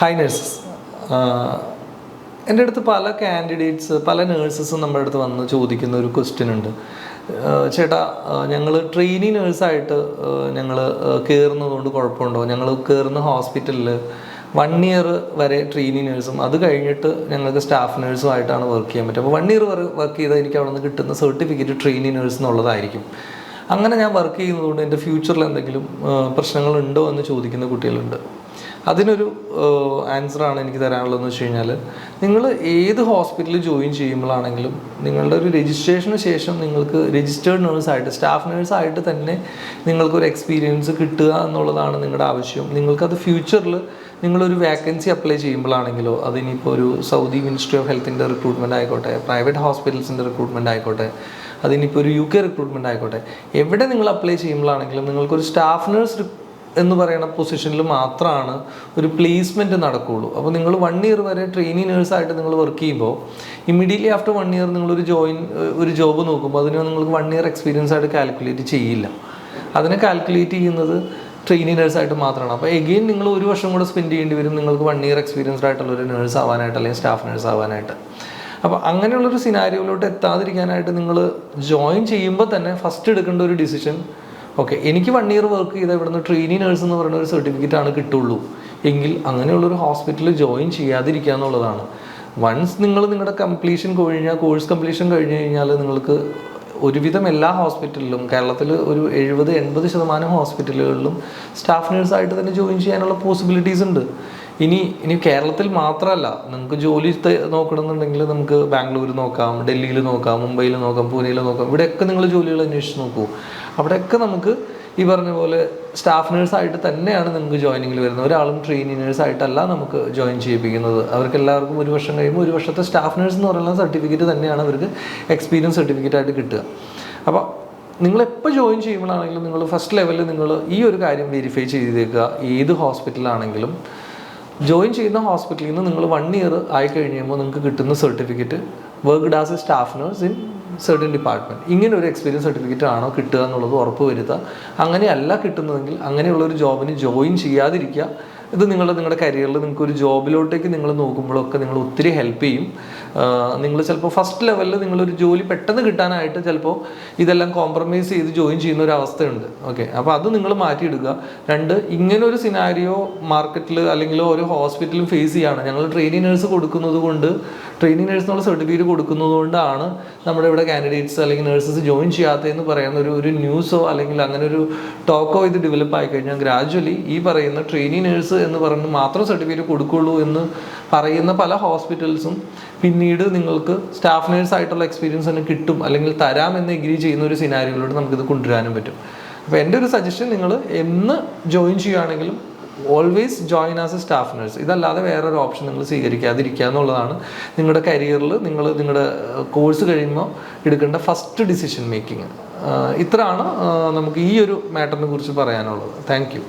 Hi nurses. എൻ്റെ അടുത്ത് പല കാൻഡിഡേറ്റ്സ്, പല നേഴ്സസും നമ്മുടെ അടുത്ത് വന്ന് ചോദിക്കുന്ന ഒരു ക്വസ്റ്റ്യൻ ഉണ്ട്. ചേട്ടാ, ഞങ്ങൾ ട്രെയിനി നേഴ്സായിട്ട് ഞങ്ങൾ കയറുന്നതുകൊണ്ട് കുഴപ്പമുണ്ടോ? ഞങ്ങൾ കയറുന്ന ഹോസ്പിറ്റലിൽ 1 ഇയർ വരെ ട്രെയിനി നേഴ്സും അത് കഴിഞ്ഞിട്ട് ഞങ്ങൾക്ക് സ്റ്റാഫ് നേഴ്സും ആയിട്ടാണ് വർക്ക് ചെയ്യാൻ പറ്റും. അപ്പോൾ 1 ഇയർ വർക്ക് ചെയ്താൽ എനിക്ക് അവിടെ നിന്ന് കിട്ടുന്ന സർട്ടിഫിക്കറ്റ് ട്രെയിനി നേഴ്സ് എന്നുള്ളതായിരിക്കും. അങ്ങനെ ഞാൻ വർക്ക് ചെയ്യുന്നതുകൊണ്ട് എൻ്റെ ഫ്യൂച്ചറിൽ എന്തെങ്കിലും പ്രശ്നങ്ങളുണ്ടോ എന്ന് ചോദിക്കുന്ന കുട്ടികളുണ്ട്. അതിനൊരു ആൻസറാണ് എനിക്ക് തരാനുള്ളതെന്ന് വെച്ച് കഴിഞ്ഞാൽ, നിങ്ങൾ ഏത് ഹോസ്പിറ്റലിൽ ജോയിൻ ചെയ്യുമ്പോഴാണെങ്കിലും നിങ്ങളുടെ ഒരു രജിസ്ട്രേഷന് ശേഷം നിങ്ങൾക്ക് രജിസ്റ്റേർഡ് നേഴ്സായിട്ട്, സ്റ്റാഫ് നേഴ്സായിട്ട് തന്നെ നിങ്ങൾക്കൊരു എക്സ്പീരിയൻസ് കിട്ടുക എന്നുള്ളതാണ് നിങ്ങളുടെ ആവശ്യം. നിങ്ങൾക്കത് ഫ്യൂച്ചറിൽ നിങ്ങളൊരു വേക്കൻസി അപ്ലൈ ചെയ്യുമ്പോഴാണെങ്കിലോ, അതിനിപ്പോൾ ഒരു സൗദി മിനിസ്ട്രി ഓഫ് ഹെൽത്തിൻ്റെ റിക്രൂട്ട്മെൻറ്റ് ആയിക്കോട്ടെ, പ്രൈവറ്റ് ഹോസ്പിറ്റൽസിൻ്റെ റിക്രൂട്ട്മെൻറ്റ് ആയിക്കോട്ടെ, അതിനിപ്പോൾ ഒരു UK റിക്രൂട്ട്മെൻറ്റ് ആയിക്കോട്ടെ, എവിടെ നിങ്ങൾ അപ്ലൈ ചെയ്യുമ്പോഴാണെങ്കിലും നിങ്ങൾക്കൊരു സ്റ്റാഫ് നേഴ്സ് എന്ന് പറയുന്ന പൊസിഷനിൽ മാത്രമാണ് ഒരു പ്ലേസ്മെൻറ്റ് നടക്കുകയുള്ളൂ. അപ്പോൾ നിങ്ങൾ 1 ഇയർ വരെ ട്രെയിനി നേഴ്സായിട്ട് നിങ്ങൾ വർക്ക് ചെയ്യുമ്പോൾ ഇമ്മീഡിയറ്റ്ലി ആഫ്റ്റർ 1 ഇയർ നിങ്ങളൊരു ഒരു ജോബ് നോക്കുമ്പോൾ അതിന് നിങ്ങൾക്ക് 1 ഇയർ എക്സ്പീരിയൻസ് ആയിട്ട് കാൽക്കുലേറ്റ് ചെയ്യില്ല. അതിനെ കാൽക്കുലേറ്റ് ചെയ്യുന്നത് ട്രെയിനി നേഴ്സായിട്ട് മാത്രമാണ്. അപ്പോൾ എഗെയിൻ നിങ്ങൾ 1 വർഷം കൂടെ സ്പെൻഡ് ചെയ്യേണ്ടി വരും നിങ്ങൾക്ക് 1 ഇയർ എക്സ്പീരിയൻസ്ഡ് ആയിട്ടുള്ള ഒരു നേഴ്സ് ആവാനായിട്ട്, അല്ലെങ്കിൽ സ്റ്റാഫ് നേഴ്സ് ആവാനായിട്ട്. അപ്പോൾ അങ്ങനെയുള്ളൊരു സിനാരിയോയിലോട്ട് എത്താതിരിക്കാനായിട്ട് നിങ്ങൾ ജോയിൻ ചെയ്യുമ്പോൾ തന്നെ ഫസ്റ്റ് എടുക്കേണ്ട ഒരു ഡിസിഷൻ, ഓക്കെ, എനിക്ക് 1 ഇയർ വർക്ക് ചെയ്താൽ ഇവിടുന്ന് ട്രെയിനി നേഴ്സ് എന്ന് പറയുന്ന ഒരു സർട്ടിഫിക്കറ്റാണ് കിട്ടുള്ളൂ എങ്കിൽ അങ്ങനെയുള്ളൊരു ഹോസ്പിറ്റലിൽ ജോയിൻ ചെയ്യാതിരിക്കുക എന്നുള്ളതാണ്. വൺസ് നിങ്ങളുടെ കോഴ്സ് കംപ്ലീഷൻ കഴിഞ്ഞ് കഴിഞ്ഞാൽ നിങ്ങൾക്ക് ഒരുവിധം എല്ലാ ഹോസ്പിറ്റലിലും, കേരളത്തിൽ ഒരു 70-80% ഹോസ്പിറ്റലുകളിലും സ്റ്റാഫ് നേഴ്സായിട്ട് തന്നെ ജോയിൻ ചെയ്യാനുള്ള പോസിബിലിറ്റീസ് ഉണ്ട്. ഇനി കേരളത്തിൽ മാത്രമല്ല, നിങ്ങൾക്ക് ജോലി നോക്കണമെന്നുണ്ടെങ്കിൽ നമുക്ക് ബാംഗ്ലൂർ നോക്കാം, ഡൽഹിയിൽ നോക്കാം, മുംബൈയിൽ നോക്കാം, പൂനെയിൽ നോക്കാം. ഇവിടെയൊക്കെ നിങ്ങൾ ജോലികൾ അന്വേഷിച്ച് നോക്കൂ. അവിടെയൊക്കെ നമുക്ക് ഈ പറഞ്ഞ പോലെ സ്റ്റാഫ് നേഴ്സായിട്ട് തന്നെയാണ് നിങ്ങൾക്ക് ജോയിനിങ്ങിൽ വരുന്നത്. ഒരാളും ട്രെയിനി നേഴ്സായിട്ടല്ല നമുക്ക് ജോയിൻ ചെയ്യിപ്പിക്കുന്നത്. അവർക്ക് എല്ലാവർക്കും 1 വർഷം കഴിയുമ്പോൾ 1 വർഷത്തെ സ്റ്റാഫ് നേഴ്സ് എന്ന് പറയുന്ന സർട്ടിഫിക്കറ്റ് തന്നെയാണ് അവർക്ക് എക്സ്പീരിയൻസ് സർട്ടിഫിക്കറ്റായിട്ട് കിട്ടുക. അപ്പോൾ നിങ്ങളെപ്പോൾ ജോയിൻ ചെയ്യുമ്പോഴാണെങ്കിലും നിങ്ങൾ ഫസ്റ്റ് ലെവലിൽ നിങ്ങൾ ഈ ഒരു കാര്യം വെരിഫൈ ചെയ്തേക്കുക. ഏത് ഹോസ്പിറ്റലാണെങ്കിലും ജോയിൻ ചെയ്യുന്ന ഹോസ്പിറ്റലിൽ നിന്ന് നിങ്ങൾ 1 ഇയർ ആയി കഴിയുമ്പോൾ നിങ്ങൾക്ക് കിട്ടുന്ന certificate worked as A staff nurse in certain department, ഇങ്ങനെ ഒരു എക്സ്പീരിയൻസ് സർട്ടിഫിക്കറ്റ് ആണോ കിട്ടുക എന്നുള്ളത് ഉറപ്പ് വരുത്തുക. അങ്ങനെയല്ല കിട്ടുന്നതെങ്കിൽ അങ്ങനെയുള്ളൊരു ജോബിന് ജോയിൻ ചെയ്യാതിരിക്കുക. ഇത് നിങ്ങളുടെ കരിയറിൽ നിങ്ങൾക്ക് ഒരു ജോബിലോട്ടേക്ക് നിങ്ങൾ നോക്കുമ്പോഴൊക്കെ നിങ്ങൾ ഒത്തിരി ഹെൽപ്പ് ചെയ്യും. നിങ്ങൾ ചിലപ്പോൾ ഫസ്റ്റ് ലെവലിൽ നിങ്ങളൊരു ജോലി പെട്ടെന്ന് കിട്ടാനായിട്ട് ചിലപ്പോൾ ഇതെല്ലാം കോംപ്രമൈസ് ചെയ്ത് ജോയിൻ ചെയ്യുന്ന ഒരു അവസ്ഥയുണ്ട്. ഓക്കെ, അപ്പോൾ അത് നിങ്ങൾ മാറ്റിയെടുക്കുക. 2, ഇങ്ങനൊരു സിനാരിയോ മാർക്കറ്റിൽ അല്ലെങ്കിൽ ഓരോ ഹോസ്പിറ്റലും ഫേസ് ചെയ്യുകയാണ്. ഞങ്ങൾ ട്രെയിനി നേഴ്സ് കൊടുക്കുന്നത് കൊണ്ട്, ട്രെയിനി നേഴ്സ് എന്നുള്ള സർട്ടിഫിക്കറ്റ് കൊടുക്കുന്നത് കൊണ്ടാണ് നമ്മുടെ ഇവിടെ കാൻഡിഡേറ്റ്സ് അല്ലെങ്കിൽ നേഴ്സസ് ജോയിൻ ചെയ്യാത്തതെന്ന് പറയുന്ന ഒരു ന്യൂസോ അല്ലെങ്കിൽ അങ്ങനെ ഒരു ടോക്കോ ഇത് ഡെവലപ്പ് ആയി കഴിഞ്ഞാൽ ഗ്രാജ്വലി ഈ പറയുന്ന ട്രെയിനി നേഴ്സ് എന്ന് പറഞ്ഞ് മാത്രം സർട്ടിഫിക്കറ്റ് കൊടുക്കുള്ളൂ എന്ന് പറയുന്ന പല ഹോസ്പിറ്റൽസും പിന്നീട് നിങ്ങൾക്ക് സ്റ്റാഫ് നേഴ്സ് ആയിട്ടുള്ള എക്സ്പീരിയൻസ് തന്നെ കിട്ടും അല്ലെങ്കിൽ തരാമെന്ന് എഗ്രി ചെയ്യുന്ന ഒരു സിനാരിയോയിലൂടെ നമുക്കിത് കൊണ്ടുവരാനും പറ്റും. അപ്പോൾ എൻ്റെ ഒരു സജഷൻ, നിങ്ങൾ എന്ന് ജോയിൻ ചെയ്യുകയാണെങ്കിലും always join as A staff nurse. ഇതല്ലാതെ വേറൊരു ഓപ്ഷൻ നിങ്ങൾ സ്വീകരിക്കാതിരിക്കുക എന്നുള്ളതാണ് നിങ്ങളുടെ കരിയറിൽ നിങ്ങളുടെ കോഴ്സ് കഴിയുമ്പോൾ എടുക്കേണ്ട ഫസ്റ്റ് ഡിസിഷൻ മേക്കിംഗ്. ഇത്രയാണ് നമുക്ക് ഈ ഒരു മാറ്ററിനെ കുറിച്ച് പറയാനുള്ളത്. Thank you.